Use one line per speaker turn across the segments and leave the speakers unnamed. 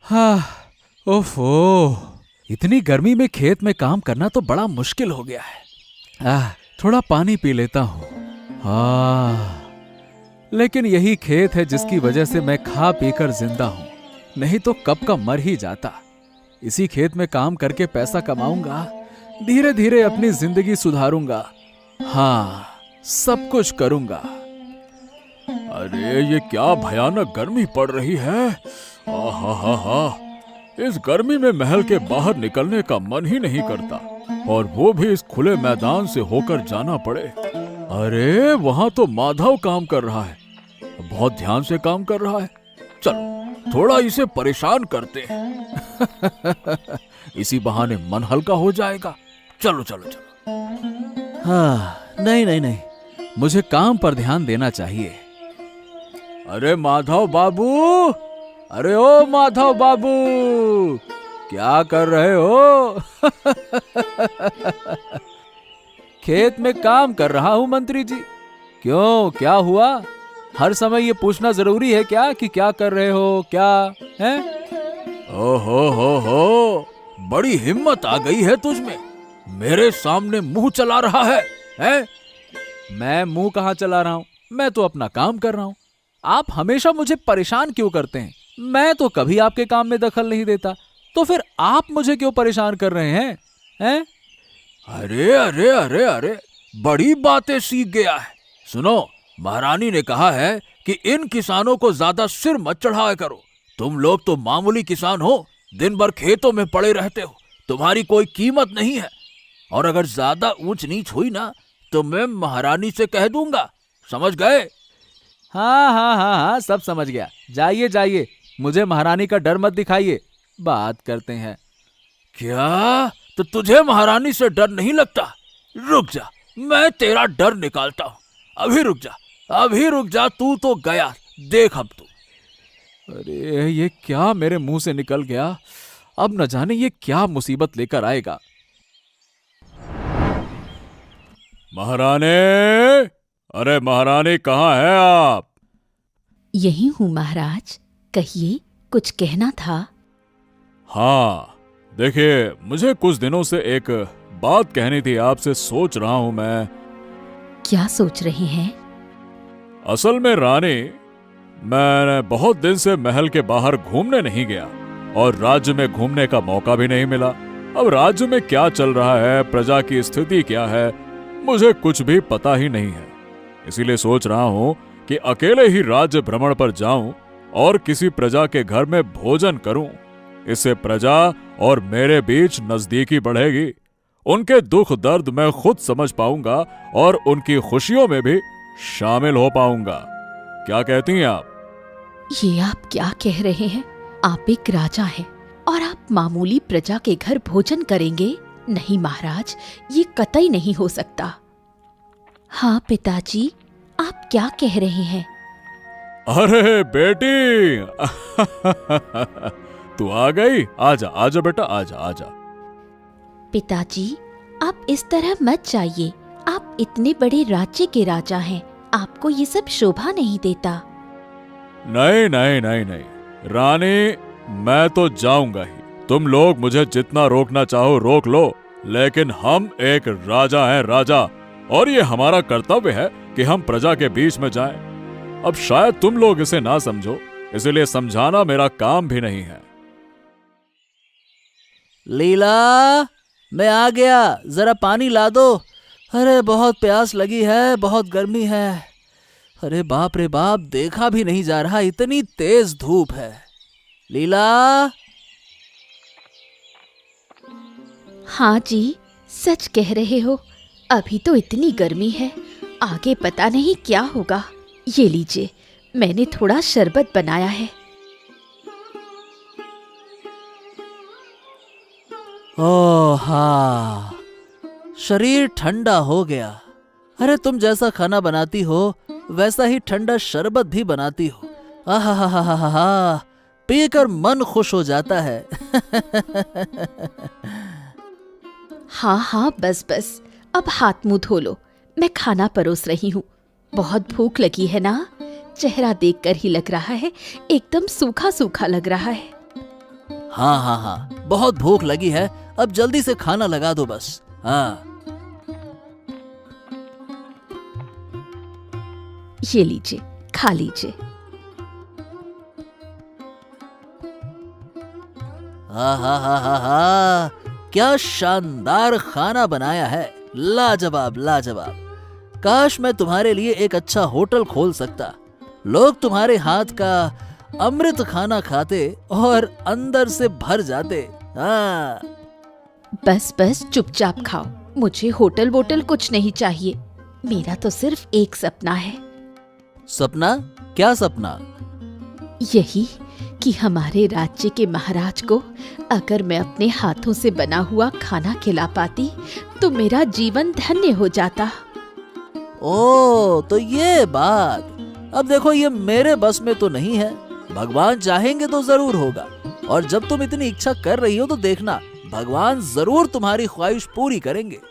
हाँ, ओफो, इतनी गर्मी में खेत में काम करना तो बड़ा मुश्किल हो गया है। थोड़ा पानी पी लेता हूँ। लेकिन यही खेत है जिसकी वजह से मैं खा पीकर जिंदा हूँ, नहीं तो कब का मर ही जाता। इसी खेत में काम करके पैसा कमाऊंगा, धीरे धीरे अपनी जिंदगी सुधारूंगा। हाँ, सब कुछ करूंगा। अरे ये क्या भयानक गर्मी पड़ रही है। आहा, इस गर्मी में महल के बाहर निकलने का मन ही नहीं करता, और वो भी इस खुले मैदान से होकर जाना पड़े। अरे वहां तो माधव काम कर रहा है, बहुत ध्यान से काम कर रहा है। चलो थोड़ा इसे परेशान करते हैं। इसी बहाने मन हल्का हो जाएगा। चलो चलो चलो। हाँ, नहीं, मुझे काम पर ध्यान देना चाहिए। अरे माधव बाबू, अरे ओ माधव बाबू, क्या कर रहे हो? खेत में काम कर रहा हूं मंत्री जी। क्यों, क्या हुआ? हर समय ये पूछना जरूरी है क्या कि क्या कर रहे हो, क्या है? हो, बड़ी हिम्मत आ गई है तुझमें, मेरे सामने मुंह चला रहा है? मैं मुंह कहाँ चला रहा हूं? मैं तो अपना काम कर रहा हूं। आप हमेशा मुझे परेशान क्यों करते हैं? मैं तो कभी आपके काम में दखल नहीं देता, तो फिर आप मुझे क्यों परेशान कर रहे हैं? अरे, बड़ी बातें सीख गया है। सुनो, महारानी ने कहा है कि इन किसानों को ज्यादा सिर मत चढ़ाया करो। तुम लोग तो मामूली किसान हो, दिन भर खेतों में पड़े रहते हो, तुम्हारी कोई कीमत नहीं है। और अगर ज्यादा ऊंच नीच हुई ना तो मैं महारानी से कह दूंगा, समझ गए? हाँ, सब समझ गया। जाइए, मुझे महारानी का डर मत दिखाइए, बात करते हैं। क्या? तो तुझे महारानी से डर नहीं लगता? रुक जा, मैं तेरा डर निकालता हूँ। अभी रुक जा, तू तो गया, देख अब तू। अरे ये क्या मेरे मुंह से निकल गया? अब न जाने ये क्या मुसीबत लेकर आएगा। महारानी, अरे महारानी कहाँ है आप?
यही हूँ महाराज, कहिए, कुछ कहना था?
हाँ, देखिए, मुझे कुछ दिनों से एक बात कहनी थी आपसे, सोच रहा हूं मैं।
क्या सोच रहे हैं?
असल में रानी, मैं बहुत दिन से महल के बाहर घूमने नहीं गया और राज्य में घूमने का मौका भी नहीं मिला। अब राज्य में क्या चल रहा है, प्रजा की स्थिति क्या है, मुझे कुछ भी पता ही नहीं है। इसीलिए सोच रहा हूं कि अकेले ही राज्य भ्रमण पर जाऊं और किसी प्रजा के घर में भोजन करूं। इससे प्रजा और मेरे बीच नजदीकी बढ़ेगी, उनके दुख दर्द मैं खुद समझ पाऊंगा और उनकी खुशियों में भी शामिल हो पाऊंगा। क्या कहती हैं आप?
ये आप क्या कह रहे हैं? आप एक राजा हैं और आप मामूली प्रजा के घर भोजन करेंगे? नहीं महाराज, ये कतई नहीं हो सकता। हाँ पिताजी, आप क्या कह रहे हैं?
अरे बेटी, तू आ गई। आजा बेटा, आजा।
पिताजी, आप इस तरह मत जाइए। आप इतने बड़े राज्य के राजा हैं, आपको ये सब शोभा नहीं देता।
नहीं रानी, मैं तो जाऊंगा ही। तुम लोग मुझे जितना रोकना चाहो रोक लो, लेकिन हम एक राजा हैं, राजा, और ये हमारा कर्तव्य है कि हम प्रजा के बीच में जाएं। अब शायद तुम लोग इसे ना समझो, इसलिए समझाना मेरा काम भी नहीं है।
लीला, मैं आ गया, जरा पानी ला दो। अरे बहुत प्यास लगी है, बहुत गर्मी है। अरे बाप रे बाप, देखा भी नहीं जा रहा, इतनी तेज धूप है। लीला।
हाँ जी, सच कह रहे हो, अभी तो इतनी गर्मी है, आगे पता नहीं क्या होगा। ये लीजिए, मैंने थोड़ा शरबत बनाया है।
ओह हाँ, शरीर ठंडा हो गया। अरे तुम जैसा खाना बनाती हो वैसा ही ठंडा शरबत भी बनाती हो। आहा, पीकर मन खुश हो जाता है।
हाँ, बस, अब हाथ मुंह धो लो, मैं खाना परोस रही हूँ। बहुत भूख लगी है ना? चेहरा देखकर ही लग रहा है एकदम सूखा सूखा लग रहा है।
हाँ हाँ हाँ, बहुत भूख लगी है, अब जल्दी से खाना लगा दो बस। हाँ।
ये लीजिए, खा लीजिए।
हा हा हा हा हा, क्या शानदार खाना बनाया है, लाजवाब लाजवाब। काश मैं तुम्हारे लिए एक अच्छा होटल खोल सकता, लोग तुम्हारे हाथ का अमृत खाना खाते और अंदर से भर जाते। हाँ।
बस बस चुपचाप खाओ, मुझे होटल वोटल कुछ नहीं चाहिए। मेरा तो सिर्फ एक सपना है।
सपना? क्या सपना?
यही कि हमारे राज्य के महाराज को अगर मैं अपने हाथों से बना हुआ खाना खिला पाती तो मेरा जीवन धन्य हो जाता।
ओ, तो ये बात। अब देखो, ये मेरे बस में तो नहीं है, भगवान चाहेंगे तो जरूर होगा। और जब तुम इतनी इच्छा कर रही हो तो देखना, भगवान जरूर तुम्हारी ख्वाहिश पूरी करेंगे।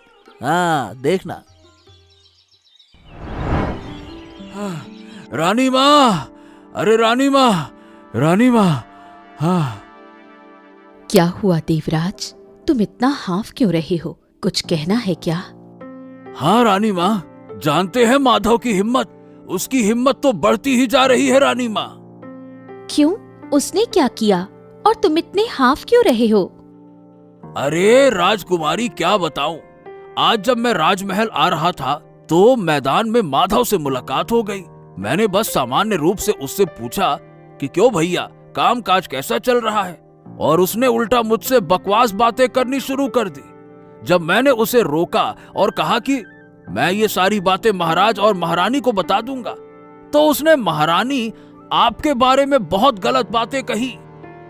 हाँ, देखना।
रानी माँ, अरे रानी माँ, रानी माँ। हाँ।
क्या हुआ देवराज, तुम इतना हाफ क्यों रहे हो? कुछ कहना है क्या?
हाँ रानी माँ, जानते हैं माधव की हिम्मत, उसकी हिम्मत तो बढ़ती ही जा रही है रानी माँ।
क्यों? उसने क्या किया और तुम इतने हाफ क्यों रहे हो?
अरे राजकुमारी, क्या बताऊं, आज जब मैं राजमहल आ रहा था तो मैदान में माधव से मुलाकात हो गई। मैंने बस सामान्य रूप से उससे पूछा कि क्यों भैया, काम काज कैसा चल रहा है, और उसने उल्टा मुझसे बकवास बातें करनी शुरू कर दी। जब मैंने उसे रोका और कहा कि मैं ये सारी बातें महाराज और महारानी को बता दूंगा, तो उसने महारानी आपके बारे में बहुत गलत बातें कही।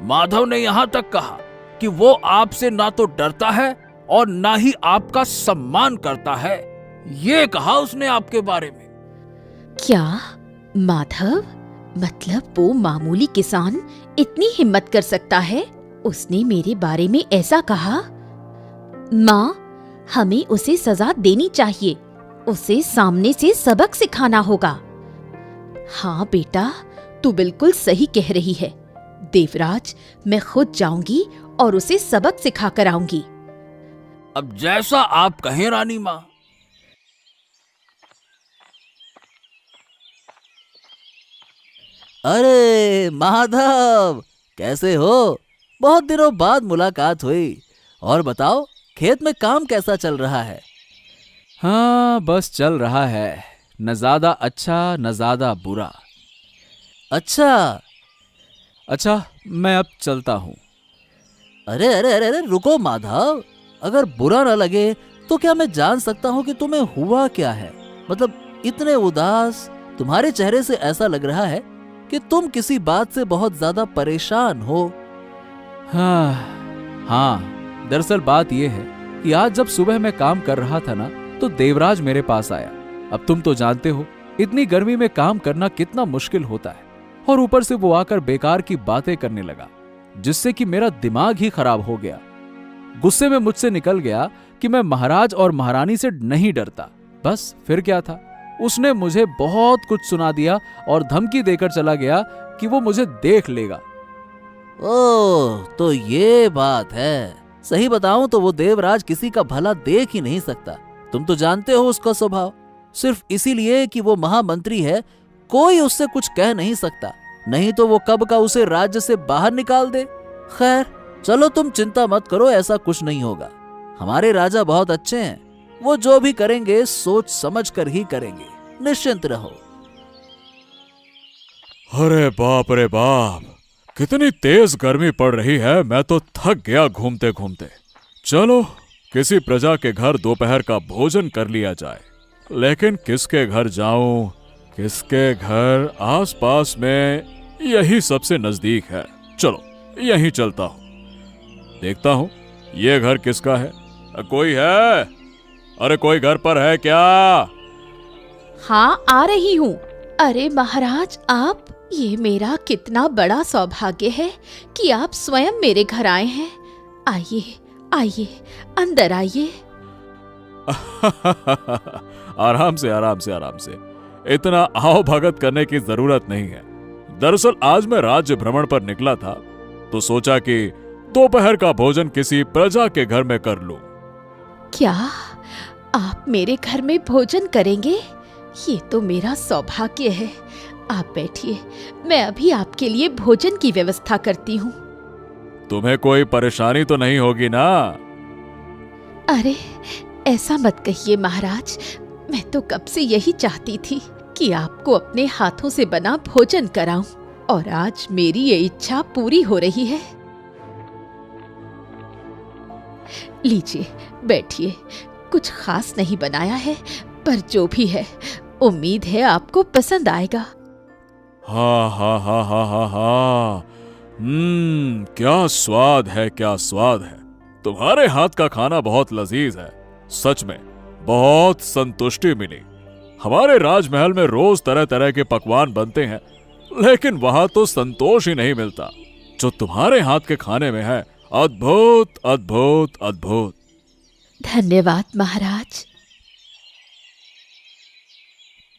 माधव ने यहाँ तक कहा कि वो आपसे ना तो डरता है और ना ही आपका सम्मान करता है। ये कहा उसने आपके बारे में।
क्या माधव? मतलब वो मामूली किसान इतनी हिम्मत कर सकता है? उसने मेरे बारे में ऐसा कहा? माँ, हमें उसे सजा देनी चाहिए, उसे सामने से सबक सिखाना होगा। हाँ बेटा, तू बिल्कुल सही कह रही है। देवराज, मैं खुद जाऊंगी और उसे सबक सिखा कर आऊंगी।
अब जैसा आप कहें रानी माँ।
अरे माधव, कैसे हो? बहुत दिनों बाद मुलाकात हुई। और बताओ, खेत में काम कैसा चल रहा है?
हाँ, बस चल रहा है, न ज्यादा अच्छा न ज्यादा बुरा।
अच्छा।
अच्छा, मैं अब चलता हूँ।
अरे अरे अरे अरे, रुको माधव, अगर बुरा न लगे तो क्या मैं जान सकता हूँ कि तुम्हें हुआ क्या है? मतलब इतने उदास, तुम्हारे चेहरे से ऐसा लग रहा है कि तुम किसी बात से बहुत ज्यादा परेशान हो।
हाँ, दरअसल बात यह है कि आज जब सुबह मैं काम कर रहा था ना, तो देवराज मेरे पास आया। अब तुम तो जानते हो इतनी गर्मी में काम करना कितना मुश्किल होता है, और ऊपर से वो आकर बेकार की बातें करने लगा, जिससे कि मेरा दिमाग ही खराब हो गया। गुस्से में मुझसे निकल गया कि मैं महाराज और महारानी से नहीं डरता। बस फिर क्या था, उसने मुझे बहुत कुछ सुना दिया और धमकी देकर चला गया कि वो मुझे देख लेगा।
ओह, तो ये बात है। सही बताऊं तो वो देवराज किसी का भला देख ही नहीं सकता। तुम तो जानते हो उसका स्वभाव। सिर्फ इसीलिए कि वो महामंत्री है, कोई उससे कुछ कह नहीं सकता, नहीं तो वो कब का उसे राज्य से बाहर निकाल दे। खैर चलो, तुम चिंता मत करो, ऐसा कुछ नहीं होगा। हमारे राजा बहुत अच्छे हैं, वो जो भी करेंगे सोच समझ कर ही करेंगे, निश्चिंत रहो।
अरे बाप रे बाप, कितनी तेज गर्मी पड़ रही है, मैं तो थक गया घूमते घूमते। चलो किसी प्रजा के घर दोपहर का भोजन कर लिया जाए, लेकिन किसके घर जाऊं, किसके घर? आसपास में यही सबसे नजदीक है, चलो यहीं चलता हूं। देखता हूं ये घर किसका है। कोई है? अरे कोई घर पर है क्या?
हाँ, आ रही हूँ। अरे महाराज, आप, ये मेरा कितना बड़ा सौभाग्य है कि आप स्वयं मेरे घर आए हैं। आइए आइए, अंदर आइए।
आराम से आराम से आराम से, इतना आओ भगत करने की जरूरत नहीं है। दरअसल आज मैं राज्य भ्रमण पर निकला था, तो सोचा कि दोपहर का भोजन किसी प्रजा के घर में कर लूं।
क्या आप मेरे घर में भोजन करेंगे? ये तो मेरा सौभाग्य है। आप बैठिए, मैं अभी आपके लिए भोजन की व्यवस्था करती हूँ।
तुम्हें कोई परेशानी तो नहीं होगी ना?
अरे ऐसा मत कहिए महाराज, मैं तो कब से यही चाहती थी कि आपको अपने हाथों से बना भोजन कराऊं, और आज मेरी ये इच्छा पूरी हो रही है। लीजिए बैठिए, कुछ खास नहीं बनाया है, पर जो भी है उम्मीद है आपको पसंद आएगा।
हाँ हाँ हाँ हाँ हाँ हाँ, क्या स्वाद है, क्या स्वाद है। तुम्हारे हाथ का खाना बहुत लजीज है, सच में बहुत संतुष्टि मिली। हमारे राजमहल में रोज तरह तरह के पकवान बनते हैं, लेकिन वहां तो संतोष ही नहीं मिलता जो तुम्हारे हाथ के खाने में है। अद्भुत अद्भुत अद्भुत।
धन्यवाद महाराज।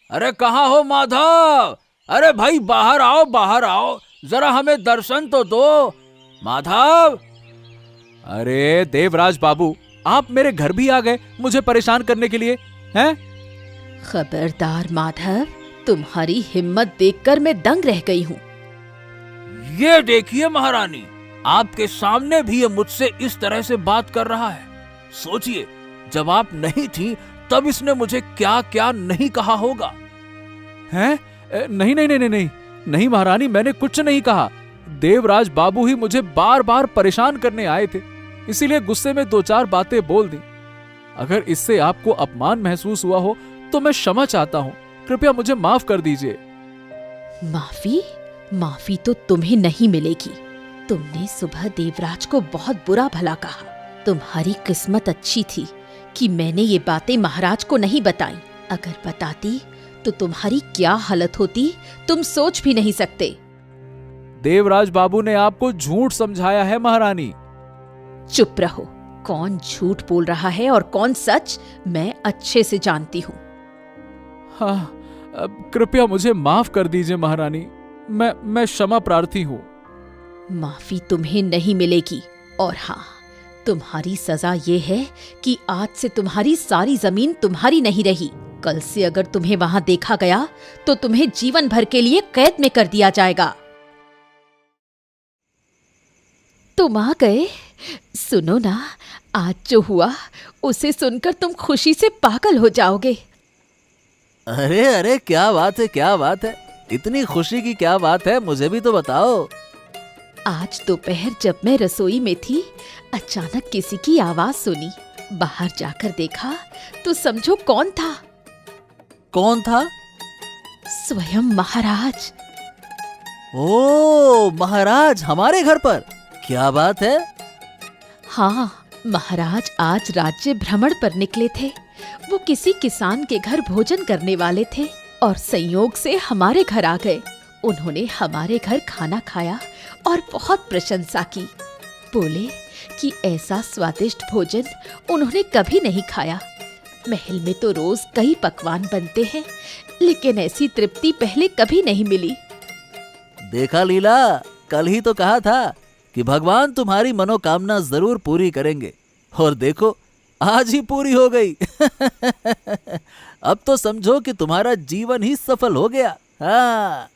अरे कहाँ हो माधव? अरे भाई बाहर आओ, बाहर आओ, जरा हमें दर्शन तो दो। माधव!
अरे देवराज बाबू, आप मेरे घर भी आ गए मुझे परेशान करने के लिए, हैं?
खबरदार माधव, तुम्हारी हिम्मत देखकर मैं दंग रह गई हूँ।
ये देखिए महारानी, आपके सामने भी ये मुझसे इस तरह से बात कर रहा है। सोचिए, जब आप नहीं थी तब इसने मुझे क्या क्या नहीं कहा होगा।
हैं? नहीं नहीं नहीं नहीं नहीं महारानी, मैंने कुछ नहीं कहा। देवराज बाबू ही मुझे बार बार परेशान करने आए थे, इसीलिए गुस्से में दो चार बातें बोल दी। अगर इससे आपको अपमान महसूस हुआ हो तो मैं क्षमा चाहता हूँ, कृपया मुझे माफ कर दीजिए।
माफी? माफी तो तुम्हें नहीं मिलेगी। तुमने सुबह देवराज को बहुत बुरा भला कहा। तुम्हारी किस्मत अच्छी थी कि मैंने ये बातें महाराज को नहीं बताई। अगर बताती तो तुम्हारी क्या हालत होती तुम सोच भी नहीं सकते।
देवराज बाबू ने आपको झूठ समझाया है महारानी।
चुप रहो। कौन झूठ बोल रहा है और कौन सच, मैं अच्छे से जानती हूँ।
हाँ, कृपया मुझे माफ कर दीजिए महारानी, मैं क्षमा प्रार्थी हूँ।
माफी तुम्हें नहीं मिलेगी, और हाँ, तुम्हारी सजा ये है कि आज से तुम्हारी सारी जमीन तुम्हारी नहीं रही। कल से अगर तुम्हें वहां देखा गया तो तुम्हें जीवन भर के लिए कैद में कर दिया जाएगा। तुम आ गए। सुनो ना, आज जो हुआ उसे सुनकर तुम खुशी से पागल हो जाओगे।
अरे अरे, क्या बात है, क्या बात है? इतनी खुशी की क्या बात है, मुझे भी तो बताओ।
आज दोपहर जब मैं रसोई में थी, अचानक किसी की आवाज सुनी। बाहर जाकर देखा तो समझो कौन था।
कौन था?
स्वयं महाराज।
ओ, महाराज हमारे घर पर? क्या बात है?
हाँ, महाराज आज राज्य भ्रमण पर निकले थे। वो किसी किसान के घर भोजन करने वाले थे और संयोग से हमारे घर आ गए। उन्होंने हमारे घर खाना खाया और बहुत प्रशंसा की। बोले कि ऐसा स्वादिष्ट भोजन उन्होंने कभी नहीं खाया। महल में तो रोज कई पकवान बनते हैं, लेकिन ऐसी तृप्ति पहले कभी नहीं मिली।
देखा लीला, कल ही तो कहा था कि भगवान तुम्हारी मनोकामना जरूर पूरी करेंगे, और देखो आज ही पूरी हो गई। अब तो समझो कि तुम्हारा जीवन ही सफल हो गया। हाँ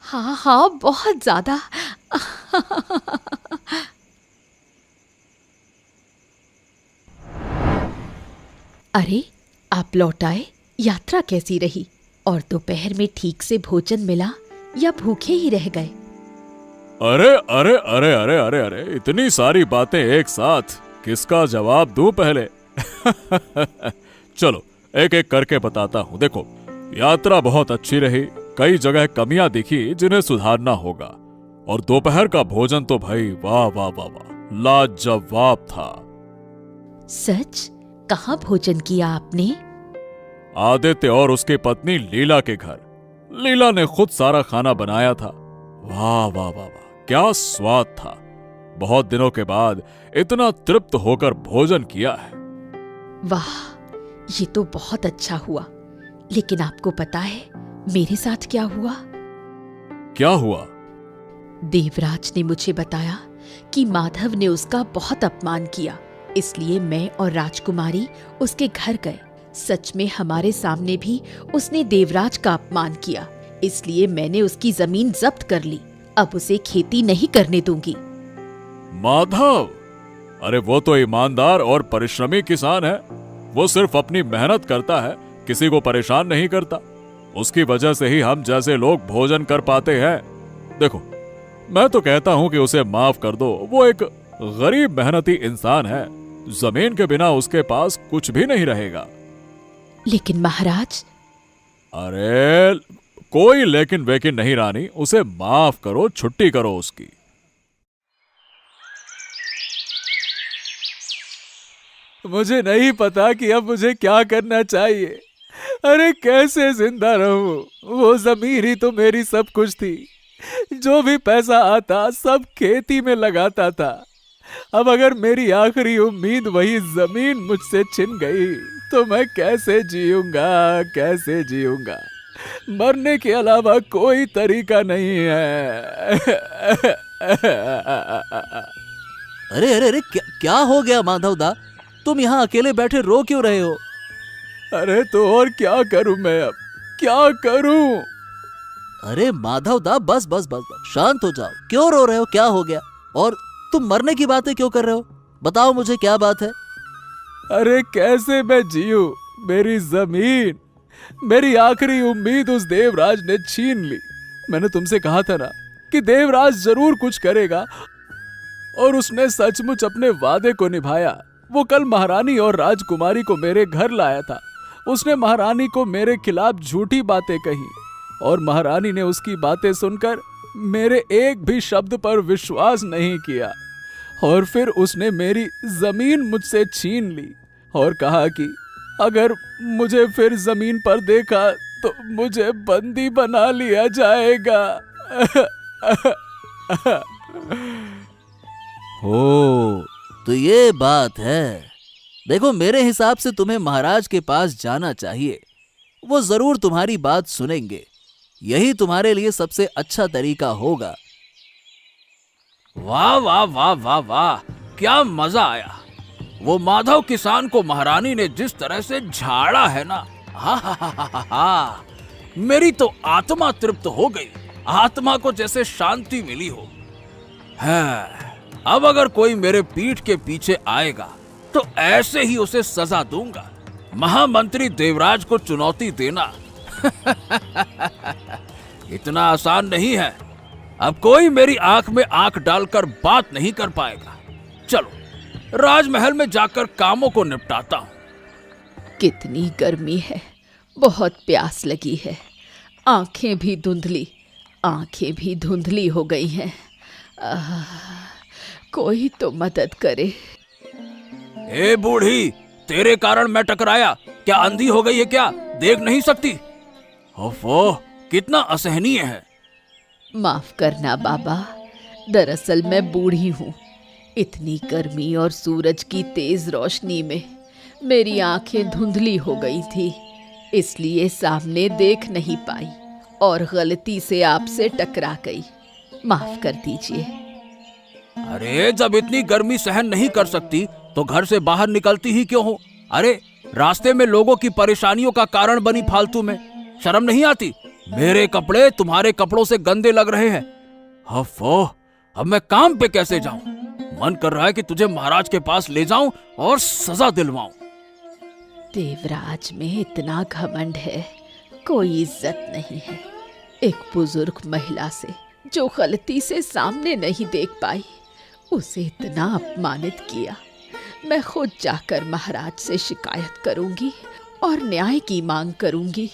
हाँ हाँ, बहुत ज्यादा। अरे, आप लौट आए। यात्रा कैसी रही? और दोपहर में ठीक से भोजन मिला या भूखे ही रह गए?
अरे अरे अरे अरे अरे अरे, इतनी सारी बातें एक साथ, किसका जवाब दूं पहले? चलो एक एक करके बताता हूँ। देखो, यात्रा बहुत अच्छी रही, कई जगह कमियां दिखी जिन्हें सुधारना होगा, और दोपहर का भोजन तो भाई वाह वाह वाह वाह, लाजवाब था।
सच? कहाँ भोजन किया आपने?
आदित्य और उसकी पत्नी लीला के घर। लीला ने खुद सारा खाना बनाया था। वाह वाह वाह वाह, क्या स्वाद था। बहुत दिनों के बाद इतना तृप्त होकर भोजन किया है।
वाह, ये तो बहुत अच्छा हुआ। लेकिन आपको पता है मेरे साथ क्या हुआ?
क्या हुआ?
देवराज ने मुझे बताया कि माधव ने उसका बहुत अपमान किया, इसलिए मैं और राजकुमारी उसके घर गए। सच में हमारे सामने भी उसने देवराज का अपमान किया, इसलिए मैंने उसकी जमीन जब्त कर ली। अब उसे खेती नहीं करने दूंगी।
माधव, अरे वो तो ईमानदार और परिश्रमी किसान है। वो सिर्फ अपनी मेहनत करता है, किसी को परेशान नहीं करता। उसकी वजह से ही हम जैसे लोग भोजन कर पाते हैं। देखो, मैं तो कहता हूं कि उसे माफ कर दो। वो एक गरीब मेहनती इंसान है। जमीन के बिना उसके पास कुछ भी नहीं रहेगा।
लेकिन महाराज।
अरे कोई लेकिन वेकिन नहीं रानी, उसे माफ करो, छुट्टी करो उसकी।
मुझे नहीं पता कि अब मुझे क्या करना चाहिए। अरे कैसे जिंदा रहूं? वो जमीन ही तो मेरी सब कुछ थी। जो भी पैसा आता सब खेती में लगाता था। अब अगर मेरी आखिरी उम्मीद वही जमीन मुझसे छिन गई तो मैं कैसे जीऊंगा, कैसे जीऊंगा? मरने के अलावा कोई तरीका नहीं है।
अरे अरे अरे, क्या हो गया माधव दा? तुम यहाँ अकेले बैठे रो क्यों रहे हो?
अरे तो और क्या करूं मैं, अब क्या करूं?
अरे माधव दा, बस बस बस बस, शांत हो जाओ। क्यों रो रहे हो? क्या हो गया? और तुम मरने की बातें क्यों कर रहे हो? बताओ मुझे, क्या बात है?
अरे कैसे मैं जीऊं? मेरी जमीन, मेरी आखिरी उम्मीद उस देवराज ने छीन ली। मैंने तुमसे कहा था ना कि देवराज जरूर कुछ करेगा, और उसने सचमुच अपने वादे को निभाया। वो कल महारानी और राजकुमारी को मेरे घर लाया था। उसने महारानी को मेरे खिलाफ झूठी बातें कही, और महारानी ने उसकी बातें सुनकर मेरे एक भी शब्द पर विश्वास नहीं किया। और फिर उसने मेरी जमीन मुझसे छीन ली और कहा कि अगर मुझे फिर जमीन पर देखा तो मुझे बंदी बना लिया जाएगा।
हो, तो ये बात है। देखो, मेरे हिसाब से तुम्हें महाराज के पास जाना चाहिए। वो जरूर तुम्हारी बात सुनेंगे। यही तुम्हारे लिए सबसे अच्छा तरीका होगा।
वाह वाह वाह वाह वाह, क्या मजा आया। वो माधव किसान को महारानी ने जिस तरह से झाड़ा है ना, हा हा हा हा हा, मेरी तो आत्मा तृप्त हो गई। आत्मा को जैसे शांति मिली हो। है, अब अगर कोई मेरे पीठ के पीछे आएगा तो ऐसे ही उसे सजा दूंगा। महामंत्री देवराज को चुनौती देना इतना आसान नहीं है। अब कोई मेरी आंख में आंख डालकर बात नहीं कर पाएगा। चलो राजमहल में जाकर कामों को निपटाता हूं।
कितनी गर्मी है, बहुत प्यास लगी है। आंखें भी धुंधली हो गई हैं। कोई तो मदद करे।
ए बूढ़ी, तेरे कारण मैं टकराया। क्या अंधी हो गई है क्या? देख नहीं सकती? ओफो, कितना असहनीय है।
माफ करना बाबा, दरअसल मैं बूढ़ी हूँ। इतनी गर्मी और सूरज की तेज रोशनी में मेरी आंखें धुंधली हो गई थी, इसलिए सामने देख नहीं पाई और गलती से आपसे टकरा गई। माफ कर दीजिए।
अरे जब इतनी गर्मी सहन नहीं कर सकती तो घर से बाहर निकलती ही क्यों हो? अरे रास्ते में लोगों की परेशानियों का कारण बनी फालतू में। शर्म नहीं आती? मेरे कपड़े तुम्हारे कपड़ों से गंदे लग रहे हैं। हफो, अब मैं काम पे कैसे जाऊं? मन कर रहा है कि तुझे महाराज के पास ले जाऊं और सजा दिलवाऊं।
देवराज में इतना घमंड है, कोई इज्जत नहीं है। एक बुजुर्ग महिला से जो गलती से सामने नहीं देख पाई, उसे इतना अपमानित किया। मैं खुद जाकर महाराज से शिकायत करूंगी और न्याय की मांग करूंगी।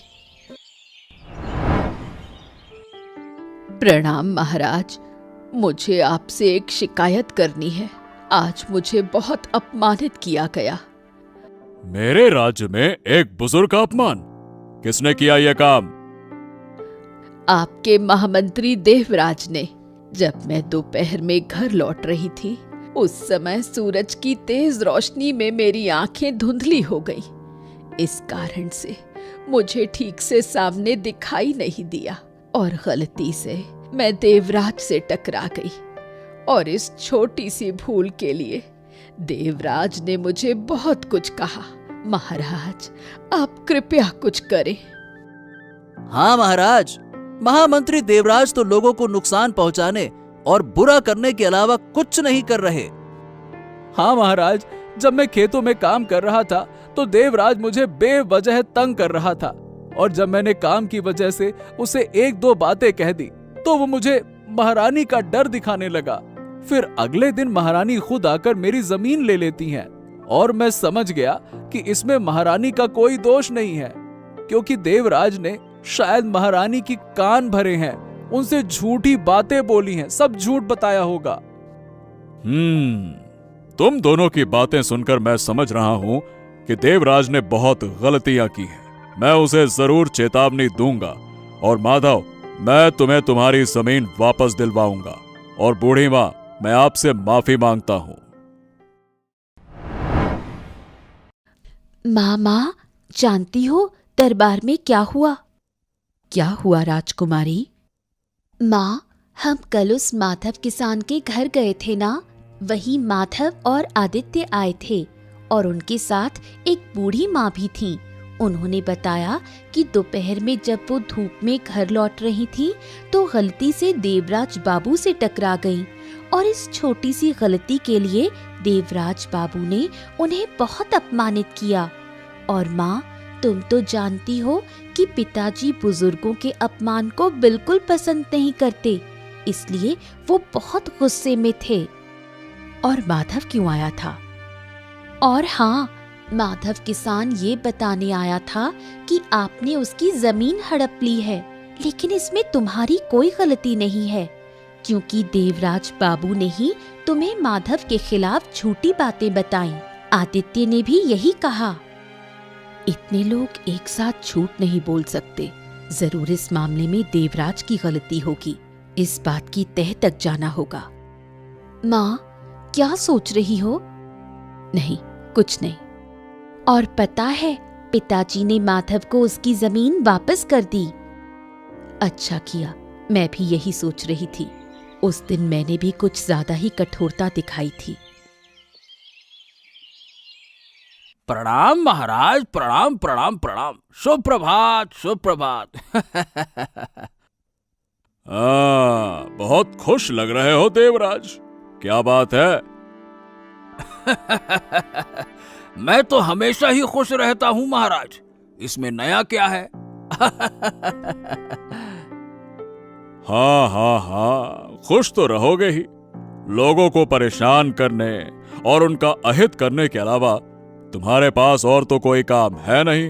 प्रणाम महाराज, मुझे आपसे एक शिकायत करनी है। आज मुझे बहुत अपमानित किया गया।
मेरे राज्य में एक बुजुर्ग का अपमान? किसने किया यह काम?
आपके महामंत्री देवराज ने। जब मैं दोपहर में घर लौट रही थी, उस समय सूरज की तेज रोशनी में मेरी आंखें धुंधली हो गई। इस कारण से मुझे ठीक से सामने दिखाई नहीं दिया और गलती से मैं देवराज से टकरा गई। और इस छोटी सी भूल के लिए देवराज ने मुझे बहुत कुछ कहा। महाराज, आप कृपया कुछ करें।
हाँ महाराज, महामंत्री देवराज तो लोगों को नुकसान पहुंचाने और बुरा करने के अलावा कुछ नहीं कर रहे।
हाँ महाराज, जब मैं खेतों में काम कर रहा था तो देवराज मुझे बेवजह तंग कर रहा था, और जब मैंने काम की वजह से उसे एक दो बातें कह दी तो वो मुझे महारानी का डर दिखाने लगा। फिर अगले दिन महारानी खुद आकर मेरी जमीन ले लेती हैं, और मैं समझ गया कि इसमें महारानी का कोई दोष नहीं है, क्योंकि देवराज ने शायद महारानी की कान भरे हैं, उनसे झूठी बातें बोली हैं, सब झूठ बताया होगा।
तुम दोनों की बातें सुनकर मैं समझ रहा हूं कि देवराज ने बहुत गलतियां की हैं। मैं उसे जरूर चेतावनी दूंगा, और माधव, मैं तुम्हें तुम्हारी जमीन वापस दिलवाऊंगा, और बूढ़ी मां, मैं आपसे माफी मांगता हूं।
माँ, जानती हो दरबार में क्या हुआ? क्या हुआ राजकुमारी? माँ, हम कल उस माधव किसान के घर गए थे ना, वही माधव और आदित्य आए थे, और उनके साथ एक बूढ़ी माँ भी थी। उन्होंने बताया कि दोपहर में जब वो धूप में घर लौट रही थी तो गलती से देवराज बाबू से टकरा गईं, और इस छोटी सी गलती के लिए देवराज बाबू ने उन्हें बहुत अपमानित किया। और माँ, तुम तो जानती हो कि पिताजी बुजुर्गों के अपमान को बिल्कुल पसंद नहीं करते, इसलिए वो बहुत गुस्से में थे। और माधव क्यों आया था? और हाँ, माधव किसान ये बताने आया था कि आपने उसकी जमीन हड़प ली है, लेकिन इसमें तुम्हारी कोई गलती नहीं है, क्योंकि देवराज बाबू ने ही तुम्हें माधव के खिलाफ झूठी बातें बताईं। आदित्य ने भी यही कहा। इतने लोग एक साथ झूठ नहीं बोल सकते। जरूर इस मामले में देवराज की गलती होगी। इस बात की तह तक जाना होगा। माँ, क्या सोच रही हो? नहीं, कुछ नहीं। और पता है, पिताजी ने माधव को उसकी जमीन वापस कर दी। अच्छा किया, मैं भी यही सोच रही थी। उस दिन मैंने भी कुछ ज्यादा ही कठोरता दिखाई थी।
प्रणाम महाराज, प्रणाम प्रणाम प्रणाम। शुभ प्रभात, शुभ प्रभात।
बहुत खुश लग रहे हो देवराज, क्या बात है?
मैं तो हमेशा ही खुश रहता हूँ महाराज, इसमें नया क्या है?
हाँ, खुश तो रहोगे ही। लोगों को परेशान करने और उनका अहित करने के अलावा तुम्हारे पास और तो कोई काम है नहीं।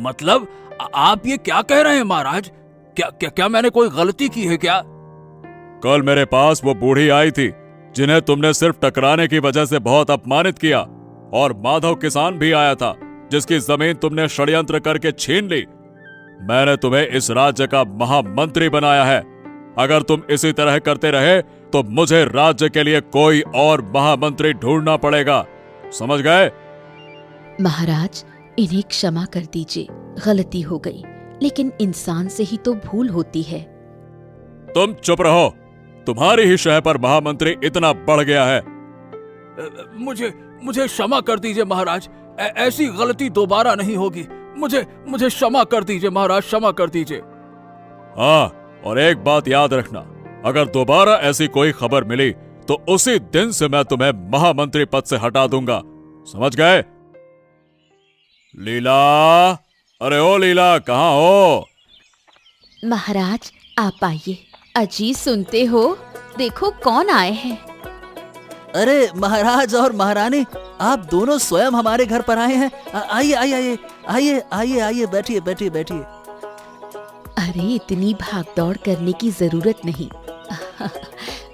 मतलब आप ये क्या कह रहे हैं महाराज? क्या मैंने कोई गलती की है क्या?
कल मेरे पास वो बूढ़ी आई थी जिन्हें तुमने सिर्फ टकराने की वजह से बहुत अपमानित किया, और माधव किसान भी आया था जिसकी जमीन तुमने षड्यंत्र करके छीन ली। मैंने तुम्हें इस राज्य का महामंत्री बनाया है। अगर तुम इसी तरह करते रहे तो मुझे राज्य के लिए कोई और महामंत्री ढूंढना पड़ेगा, समझ गए?
महाराज, इन्हें क्षमा कर दीजिए, गलती हो गई, लेकिन इंसान से ही तो भूल होती है।
तुम चुप रहो, तुम्हारी ही शह पर महामंत्री इतना बढ़ गया है।
मुझे क्षमा कर दीजिए महाराज, ऐसी गलती दोबारा नहीं होगी। मुझे क्षमा कर दीजिए महाराज, क्षमा कर दीजिए।
हाँ, और एक बात याद रखना, अगर दोबारा ऐसी कोई खबर मिली तो उसी दिन से मैं तुम्हें महामंत्री पद से हटा दूंगा, समझ गए? लीला, अरे ओ लीला, कहाँ हो?
महाराज, आप आइए। अजी, सुनते हो? देखो कौन आए हैं।
अरे महाराज और महारानी, आप दोनों स्वयं हमारे घर पर आए हैं। आइए आइए आइए आइए आइए आइए, बैठिए बैठिए बैठिए।
अरे, इतनी भागदौड़ करने की जरूरत नहीं।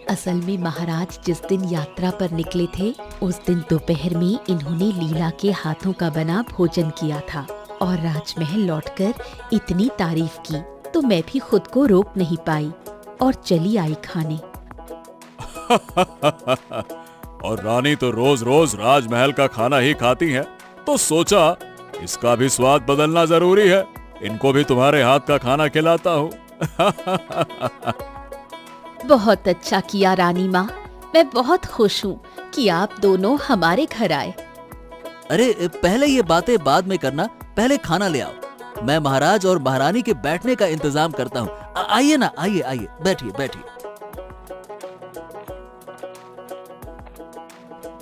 असल में महाराज जिस दिन यात्रा पर निकले थे, उस दिन दोपहर में इन्होंने लीला के हाथों का बना भोजन किया था, और राजमहल लौटकर इतनी तारीफ की तो मैं भी खुद को रोक नहीं पाई और चली आई खाने।
और रानी तो रोज रोज राजमहल का खाना ही खाती हैं, तो सोचा इसका भी स्वाद बदलना जरूरी है, इनको भी तुम्हारे हाथ का खाना खिलाता हूँ।
बहुत अच्छा किया रानी माँ। मैं बहुत खुश हूँ कि आप दोनों हमारे घर आए।
अरे पहले ये बातें बाद में करना, पहले खाना ले आओ। मैं महाराज और महारानी के बैठने का इंतजाम करता हूँ। आइए ना, आइए आइए, बैठिए बैठिए।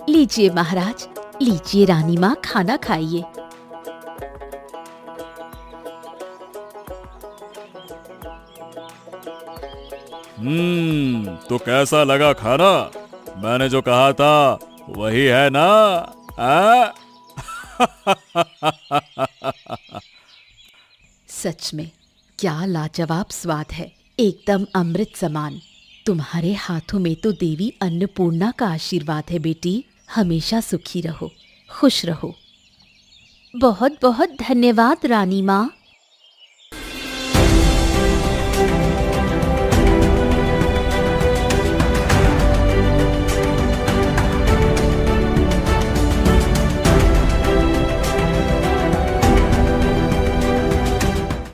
लीजिए महाराज, लीजिए रानी माँ, खाना खाइए।
तो कैसा लगा खाना? मैंने जो कहा था वही है ना? आ?
सच में क्या लाजवाब स्वाद है, एकदम अमृत समान। तुम्हारे हाथों में तो देवी अन्नपूर्णा का आशीर्वाद है बेटी। हमेशा सुखी रहो, खुश रहो। बहुत बहुत धन्यवाद रानी माँ।